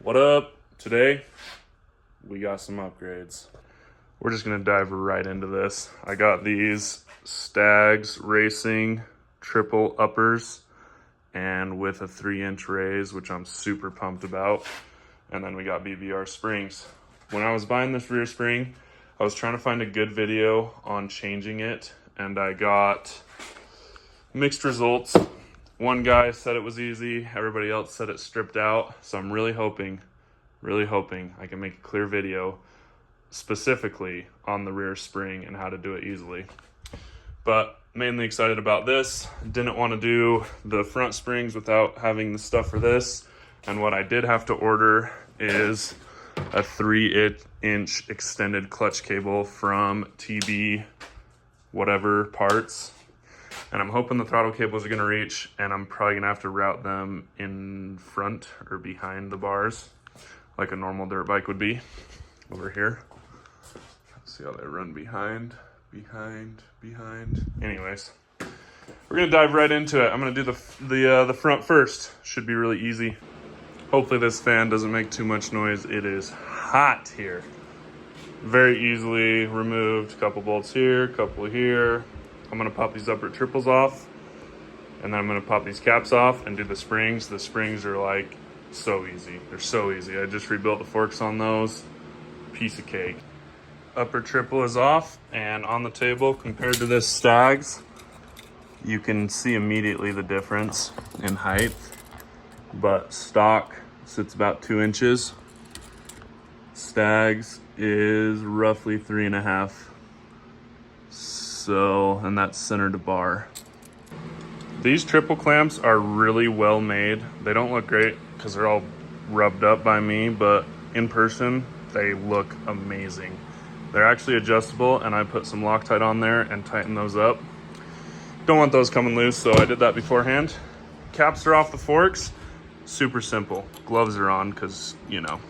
What up? Today, we got some upgrades. We're just gonna dive right into this. I got these STAGGS Racing triple uppers and with a 3-inch raise, which I'm super pumped about. And then we got BBR Springs. When I was buying this rear spring, I was trying to find a good video on changing it, and I got mixed results. One guy said it was easy, everybody else said it stripped out. So I'm really hoping I can make a clear video specifically on the rear spring and how to do it easily. But mainly excited about this. Didn't want to do the front springs without having the stuff for this. And what I did have to order is a 3-inch extended clutch cable from TB whatever parts. And I'm hoping the throttle cables are gonna reach, and I'm probably gonna have to route them in front or behind the bars, like a normal dirt bike would be, over here. See how they run behind. Anyways, we're gonna dive right into it. I'm gonna do the front first. Should be really easy. Hopefully this fan doesn't make too much noise. It is hot here. Very easily removed. Couple bolts here, couple here. I'm gonna pop these upper triples off, and then I'm gonna pop these caps off and do the springs. The springs are like so easy. They're so easy. I just rebuilt the forks on those. Piece of cake. Upper triple is off and on the table. Compared to this STAGGS, you can see immediately the difference in height, but stock sits about 2 inches. STAGGS is roughly 3.5. So, and that's center to bar. These triple clamps are really well made. They don't look great because they're all rubbed up by me, but in person, they look amazing. They're actually adjustable, and I put some Loctite on there and tighten those up. Don't want those coming loose, so I did that beforehand. Caps are off the forks. Super simple. Gloves are on because, you know,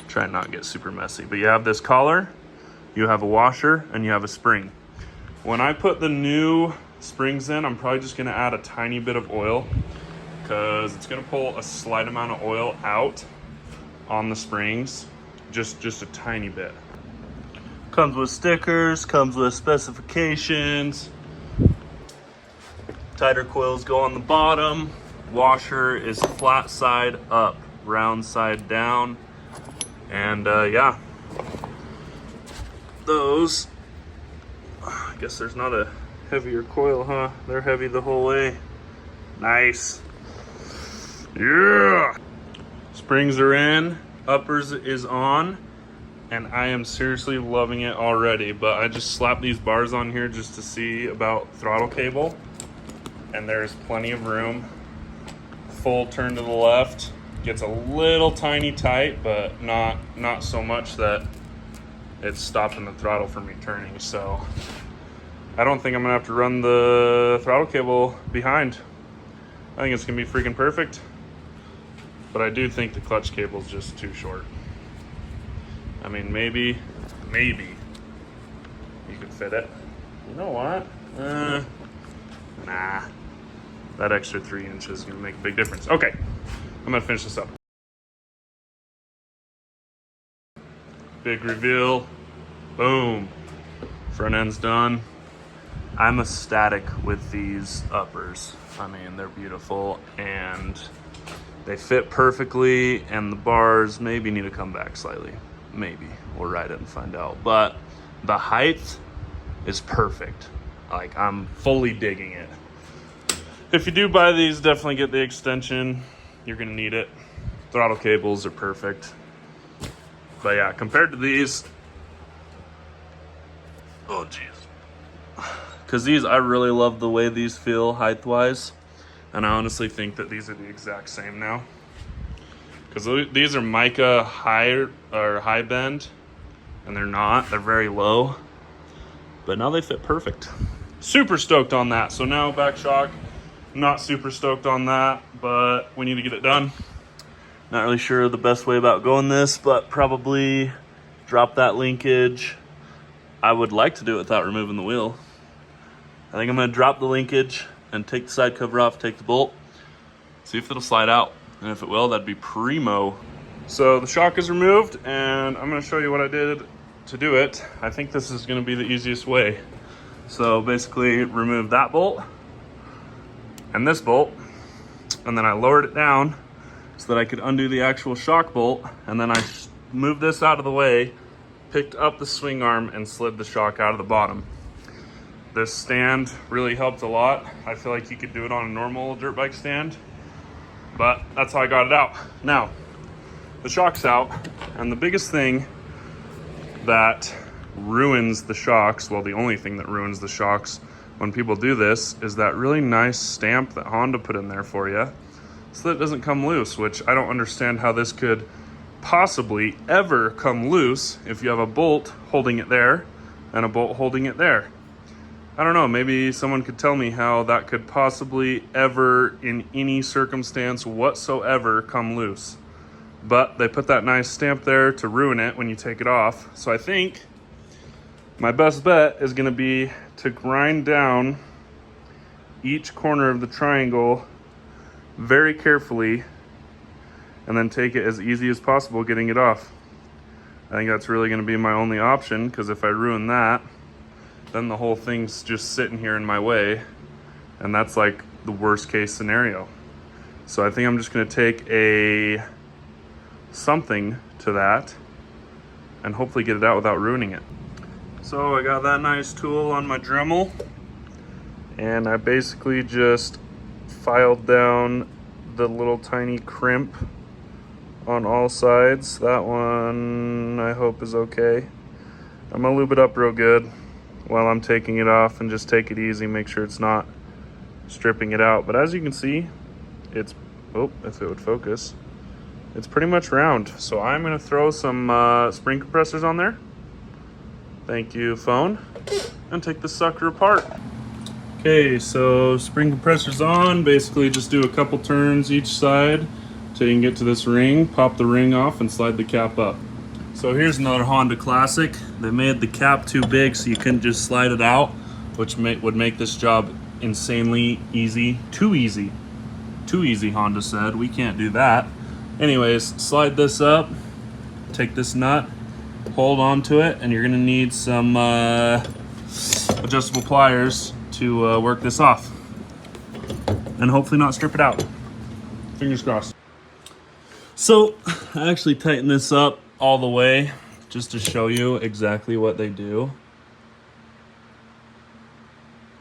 try and not get super messy. But you have this collar, you have a washer, and you have a spring. When I put the new springs in, I'm probably just gonna add a tiny bit of oil because it's gonna pull a slight amount of oil out on the springs, just a tiny bit. Comes with stickers, comes with specifications. Tighter coils go on the bottom. Washer is flat side up, round side down. And yeah, those, I guess there's not a heavier coil, huh? They're heavy the whole way. Nice. Yeah. Springs are in, uppers is on, and I am seriously loving it already. But I just slapped these bars on here just to see about throttle cable, and there's plenty of room. Full turn to the left. Gets a little tiny tight, but not so much that it's stopping the throttle from returning. So I don't think I'm gonna have to run the throttle cable behind. I think it's gonna be freaking perfect. But I do think the clutch cable is just too short. I mean, maybe you could fit it. You know what? Nah. That extra 3 inches is gonna make a big difference. Okay, I'm gonna finish this up. Big reveal. Boom. Front end's done. I'm ecstatic with these uppers. I mean, they're beautiful and they fit perfectly, and the bars maybe need to come back slightly. Maybe. We'll ride it and find out. But the height is perfect. Like, I'm fully digging it. If you do buy these, definitely get the extension. You're gonna need it. Throttle cables are perfect. But yeah, compared to these, oh geez. Because these, I really love the way these feel height-wise. And I honestly think that these are the exact same now. Because these are mica high bend, and they're not. They're very low. But now they fit perfect. Super stoked on that. So now back shock. Not super stoked on that, but we need to get it done. Not really sure the best way about going this, but probably drop that linkage. I would like to do it without removing the wheel. I think I'm gonna drop the linkage and take the side cover off, take the bolt, see if it'll slide out. And if it will, that'd be primo. So the shock is removed, and I'm going to show you what I did to do it. I think this is going to be the easiest way. So basically remove that bolt and this bolt, and then I lowered it down so that I could undo the actual shock bolt, and then I moved this out of the way, picked up the swing arm, and slid the shock out of the bottom. This stand really helped a lot. I feel like you could do it on a normal dirt bike stand, but that's how I got it out. Now, the shock's out, and the biggest thing that ruins the shocks, well, the only thing that ruins the shocks when people do this, is that really nice stamp that Honda put in there for you so that it doesn't come loose, which I don't understand how this could possibly ever come loose if you have a bolt holding it there and a bolt holding it there. I don't know, maybe someone could tell me how that could possibly ever, in any circumstance whatsoever, come loose. But they put that nice stamp there to ruin it when you take it off. So I think my best bet is going to be to grind down each corner of the triangle very carefully and then take it as easy as possible getting it off. I think that's really going to be my only option, because if I ruin that, then the whole thing's just sitting here in my way, and that's like the worst case scenario. So I think I'm just going to take something to that and hopefully get it out without ruining it. So I got that nice tool on my Dremel, and I basically just filed down the little tiny crimp on all sides. That one I hope is okay. I'm gonna lube it up real good while I'm taking it off, and just take it easy, make sure it's not stripping it out. But as you can see, it's, oh, if it would focus, it's pretty much round. So I'm gonna throw some spring compressors on there. Thank you, phone. And take this sucker apart. Okay, so spring compressors on. Basically just do a couple turns each side till you can get to this ring, pop the ring off, and slide the cap up. So here's another Honda classic. They made the cap too big so you couldn't just slide it out, which would make this job insanely easy. Too easy. Too easy, Honda said. We can't do that. Anyways, slide this up, take this nut, hold on to it, and you're gonna need some adjustable pliers to work this off. And hopefully not strip it out. Fingers crossed. So I actually tightened this up all the way just to show you exactly what they do.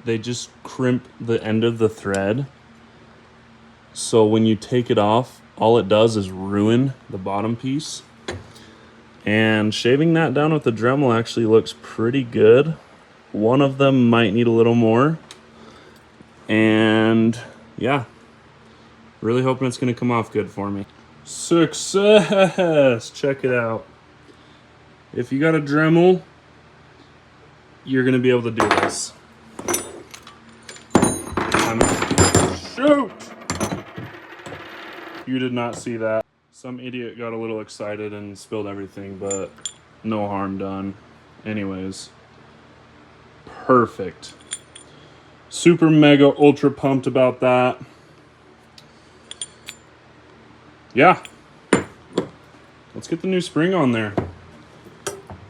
They just crimp the end of the thread. So when you take it off, all it does is ruin the bottom piece. And shaving that down with the Dremel actually looks pretty good. One of them might need a little more. And yeah, really hoping it's gonna come off good for me. Success! Check it out. If you got a Dremel, you're gonna be able to do this. Shoot! You did not see that. Some idiot got a little excited and spilled everything, but no harm done. Anyways, perfect. Super mega ultra pumped about that. Yeah. Let's get the new spring on there.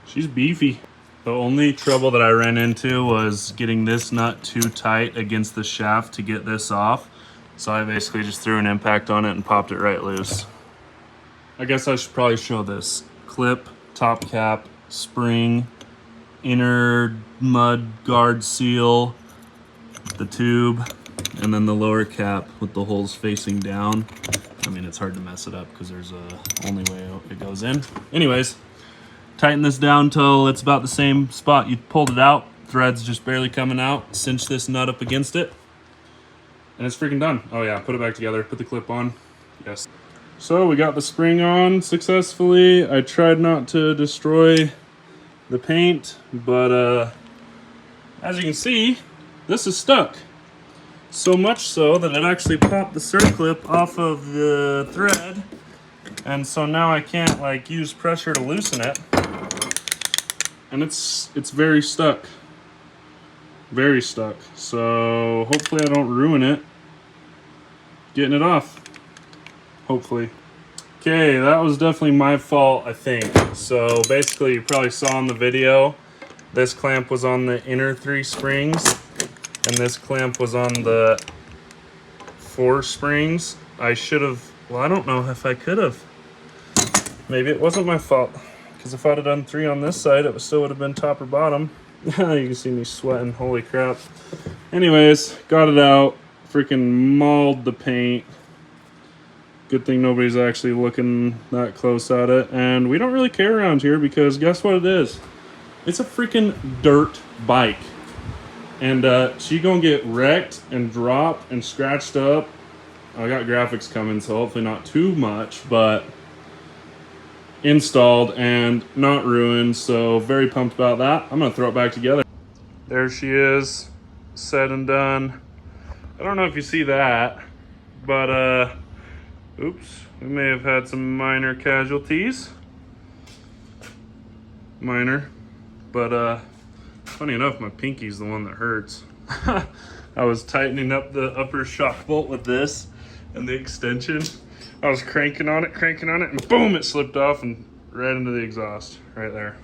She's beefy. The only trouble that I ran into was getting this nut too tight against the shaft to get this off. So I basically just threw an impact on it and popped it right loose. I guess I should probably show this. Clip, top cap, spring, inner mud guard seal, the tube, and then the lower cap with the holes facing down. I mean, it's hard to mess it up because there's only way it goes in. Anyways, tighten this down till it's about the same spot you pulled it out. Thread's just barely coming out. Cinch this nut up against it. And it's freaking done. Oh yeah, put it back together, put the clip on. Yes. So we got the spring on successfully. I tried not to destroy the paint, but as you can see, this is stuck. So much so that it actually popped the circlip off of the thread. And so now I can't like use pressure to loosen it. And it's very stuck. Very stuck. So hopefully I don't ruin it getting it off. Hopefully. Okay, that was definitely my fault, I think. So basically, you probably saw in the video, this clamp was on the inner 3 springs, and this clamp was on the 4 springs. I should have, well, I don't know if I could have. Maybe it wasn't my fault, because if I'd have done 3 on this side, it still would have been top or bottom. You can see me sweating, holy crap. Anyways, got it out, freaking mauled the paint. Good thing nobody's actually looking that close at it. And we don't really care around here because guess what it is? It's a freaking dirt bike. And she gonna get wrecked and dropped and scratched up. I got graphics coming, so hopefully not too much, but installed and not ruined. So very pumped about that. I'm gonna throw it back together. There she is, said and done. I don't know if you see that, but oops, we may have had some minor casualties. Minor, but funny enough, my pinky's the one that hurts. I was tightening up the upper shock bolt with this and the extension. I was cranking on it, and boom, it slipped off and right into the exhaust, right there.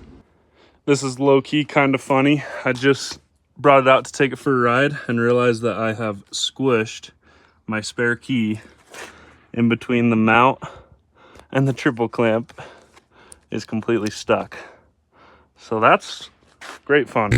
This is low-key kind of funny. I just brought it out to take it for a ride and realized that I have squished my spare key in between the mount and the triple clamp is completely stuck. So that's great fun.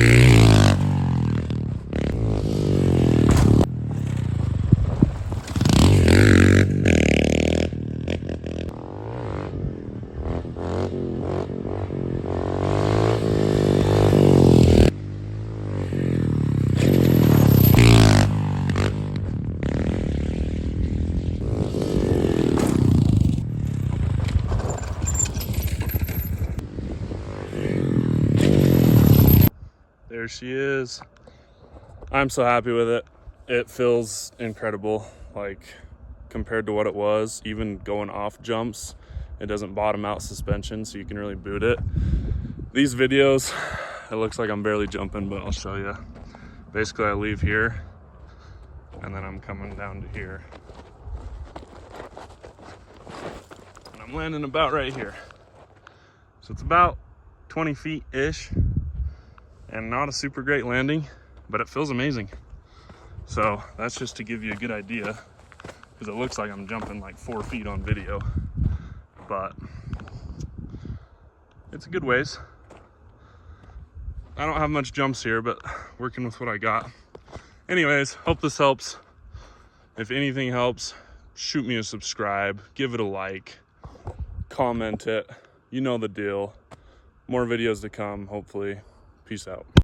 There she is. I'm so happy with it. It feels incredible, like compared to what it was. Even going off jumps, it doesn't bottom out suspension, so you can really boot it. These videos, it looks like I'm barely jumping, but I'll show you. Basically, I leave here, and then I'm coming down to here. And I'm landing about right here. So it's about 20 feet-ish. And not a super great landing, but it feels amazing. So that's just to give you a good idea, because it looks like I'm jumping like 4 feet on video, but it's a good ways. I don't have much jumps here, but working with what I got. Anyways, hope this helps. If anything helps, shoot me a subscribe, give it a like, comment it. You know the deal. More videos to come, hopefully. Peace out.